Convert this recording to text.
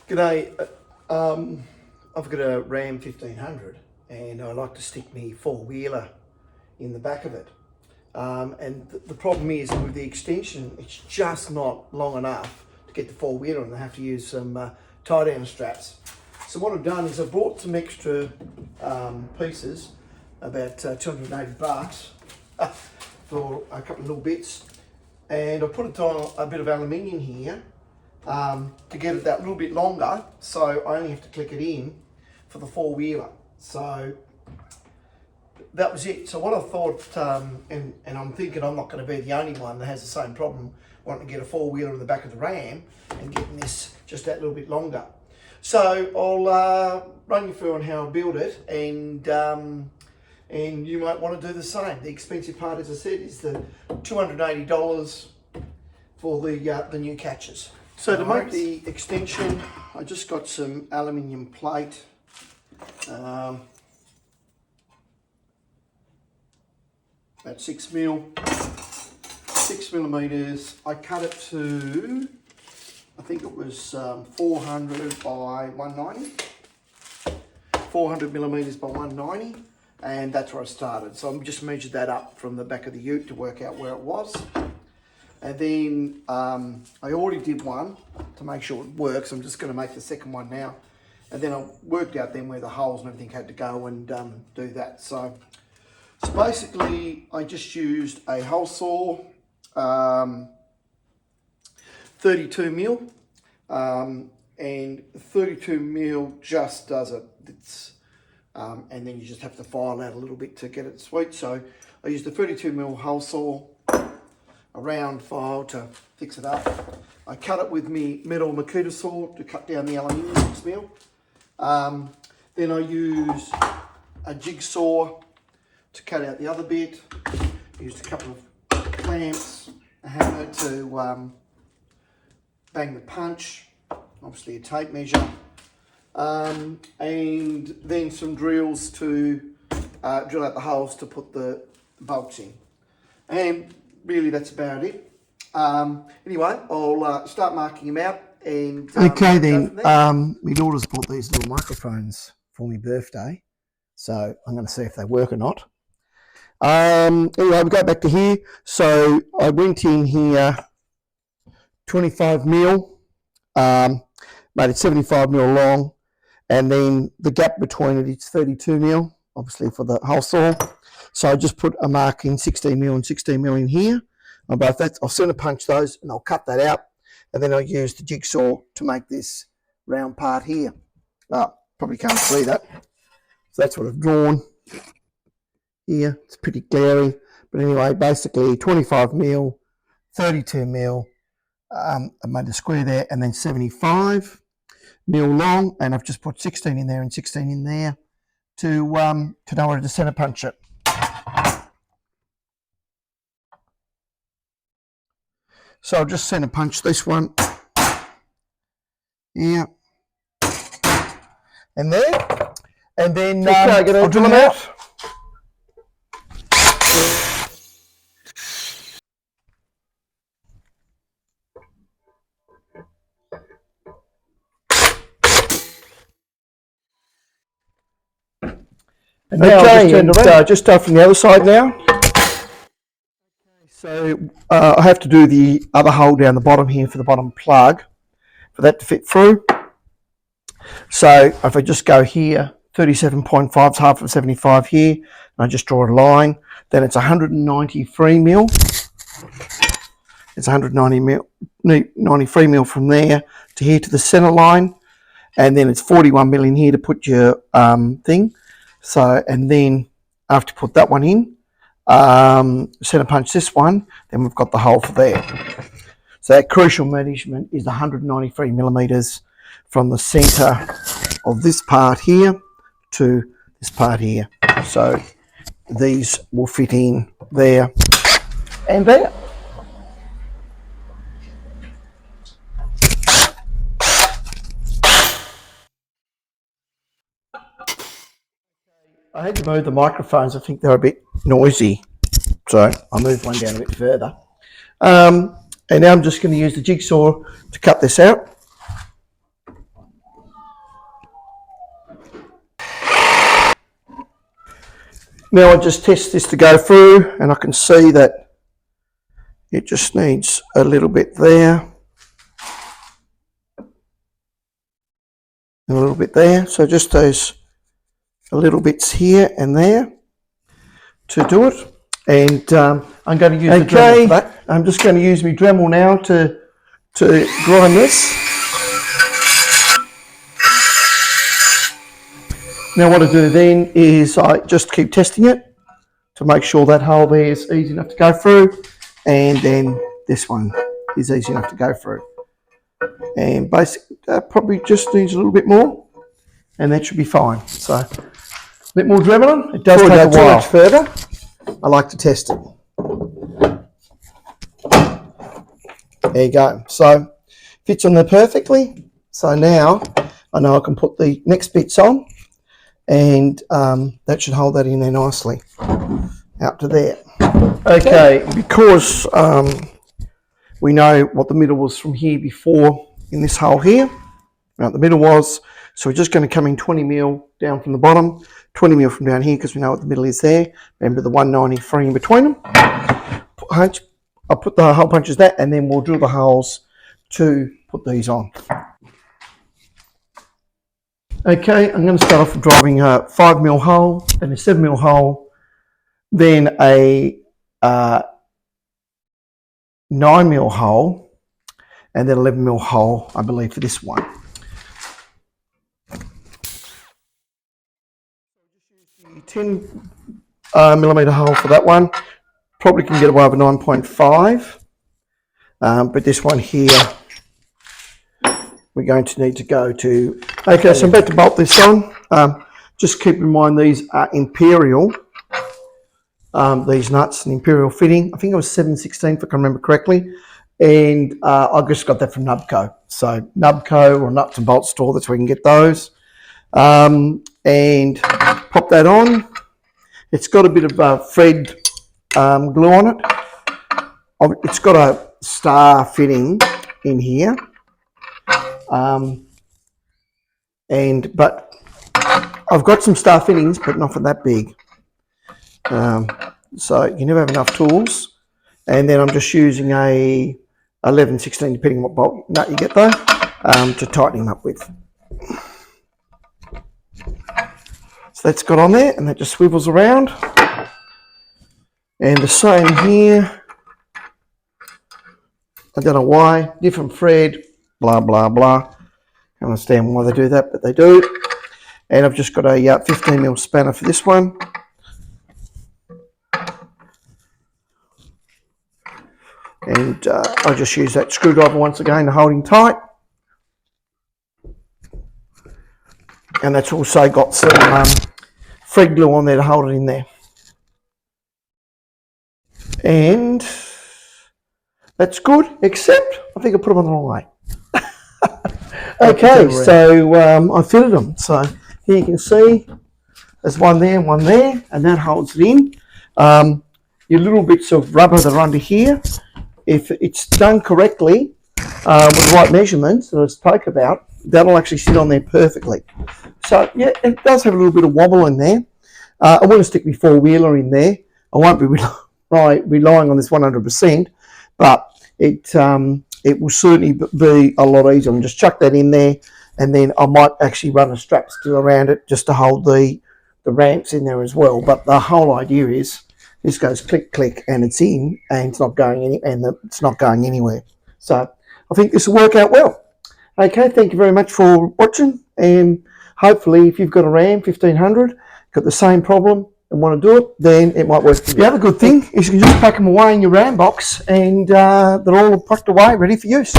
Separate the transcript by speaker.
Speaker 1: G'day, I've got a Ram 1500 and I like to stick me four-wheeler in the back of it. And the problem is with the extension, it's just not long enough to get the four-wheeler and I have to use some tie-down straps. So what I've done is I bought some extra pieces, about 280 bucks for a couple of little bits, and I put it on a bit of aluminium here to get it that little bit longer, so I only have to click it in for the four-wheeler. So that was it. So what I thought, and I'm thinking I'm not going to be the only one that has the same problem, wanting to get a four-wheeler in the back of the Ram and getting this just that little bit longer. So I'll run you through on how I build it, and you might want to do the same. The expensive part, as I said, is the $280 for the new catches. So to make the extension, I just got some aluminium plate. About 6 millimeters. I cut it to, I think it was 400 by 190. 400 millimeters by 190, and that's where I started. So I just measured that up from the back of the ute to work out where it was. And then I already did one to make sure it works. I'm just going to make the second one now. And then I worked out then where the holes and everything had to go and do that. So basically I just used a hole saw, 32 mil, and 32 mil just does it. It's, and then you just have to file out a little bit to get it sweet. So I used the 32 mil hole saw, a round file to fix it up. I cut it with my metal Makita saw to cut down the aluminium 6 mil. Then I use a jigsaw to cut out the other bit. Used a couple of clamps, a hammer to bang the punch, obviously a tape measure, and then some drills to drill out the holes to put the bolts in. And really that's about it. Anyway, I'll start marking them out. And
Speaker 2: okay then, my daughter's bought these little microphones for my birthday, so I'm going to see if they work or not. Anyway, we go back to here. So I went in here 25 mil, made it 75 mil long, and then the gap between it is 32 mil, obviously for the hole saw. So I just put a mark in 16 mil and 16 mil in here on both that. I'll center punch those and I'll cut that out, and then I'll use the jigsaw to make this round part here. Probably can't see that. So that's what I've drawn here. It's pretty glary, but anyway, basically 25 mil, 32 mil. I made a square there, and then 75 mil long, and I've just put 16 in there and 16 in there to know where to center punch it. So I'll just center punch this one here and there, and then I'll drill them out. And now okay, just start from the other side now. So I have to do the other hole down the bottom here for the bottom plug, for that to fit through. So if I just go here, 37.5 is half of 75 here, and I just draw a line, then it's 193 mil. It's 193 mil from there to here to the center line, and then it's 41 mil in here to put your thing. So, and then after you put that one in, center punch this one, then we've got the hole for there. So that crucial measurement is 193 millimeters from the center of this part here to this part here. So these will fit in there and there. I had to move the microphones. I think they're a bit noisy, so I'll move one down a bit further. And now I'm just going to use the jigsaw to cut this out. Now I just test this to go through, and I can see that it just needs a little bit there and a little bit there. So just those little bits here and there to do it. And
Speaker 1: I'm going to use the Dremel for that.
Speaker 2: I'm just going to use my Dremel now to grind this. Now what I do then is I just keep testing it to make sure that hole there is easy enough to go through, and then this one is easy enough to go through. And basically that probably just needs a little bit more, and that should be fine. So a bit more Dremel. It does take a while. Too much further, I like to test it. There you go. So fits on there perfectly. So now I know I can put the next bits on, and that should hold that in there nicely out to there. Okay, because we know what the middle was from here before in this hole here, what the middle was, so we're just going to come in 20 mil down from the bottom, 20 mil from down here, because we know what the middle is there. Remember the 193 in between them. I'll put the hole punches that, and then we'll drill the holes to put these on. Okay, I'm going to start off with driving a 5mm hole, then a 7mm hole, then a 9mm hole, and then 11mm hole, I believe, for this one. 10mm hole for that one. Probably can get away with 9.5, but this one here we're going to need to go to. Okay, so I'm about to bolt this on. Just keep in mind these are Imperial. These nuts, an Imperial fitting. I think it was 7/16 if I can remember correctly, and I just got that from Nubco. So Nubco or Nuts and Bolt Store, that's where you can get those. And pop that on. It's got a bit of Fred glue on it. It's got a star fitting in here, but I've got some star fittings, but not for that big. So you never have enough tools. And then I'm just using a 11/16, depending on what bolt nut you get though, to tighten him up with. So that's got on there, and that just swivels around. And the same here. I don't know why, different thread, blah, blah, blah. I don't understand why they do that, but they do. And I've just got a 15mm spanner for this one. And I'll just use that screwdriver once again to hold him tight. And that's also got some Fred glue on there to hold it in there. And that's good, except I think I put them on the wrong way. Okay, so I fitted them. So here you can see there's one there, and that holds it in. Your little bits of rubber that are under here, if it's done correctly with the right measurements that I spoke about, that'll actually sit on there perfectly. So yeah, it does have a little bit of wobble in there. I want to stick my four-wheeler in there. I won't be relying on this 100%, but it will certainly be a lot easier. I'll just chuck that in there, and then I might actually run a strap still around it just to hold the ramps in there as well. But the whole idea is this goes click click and it's in, and it's not going anywhere. So I think this will work out well. Okay, thank you very much for watching, and hopefully if you've got a Ram 1500, got the same problem and want to do it, then it might work for you. The other good thing is you can just pack them away in your Ram box, and they're all packed away ready for use.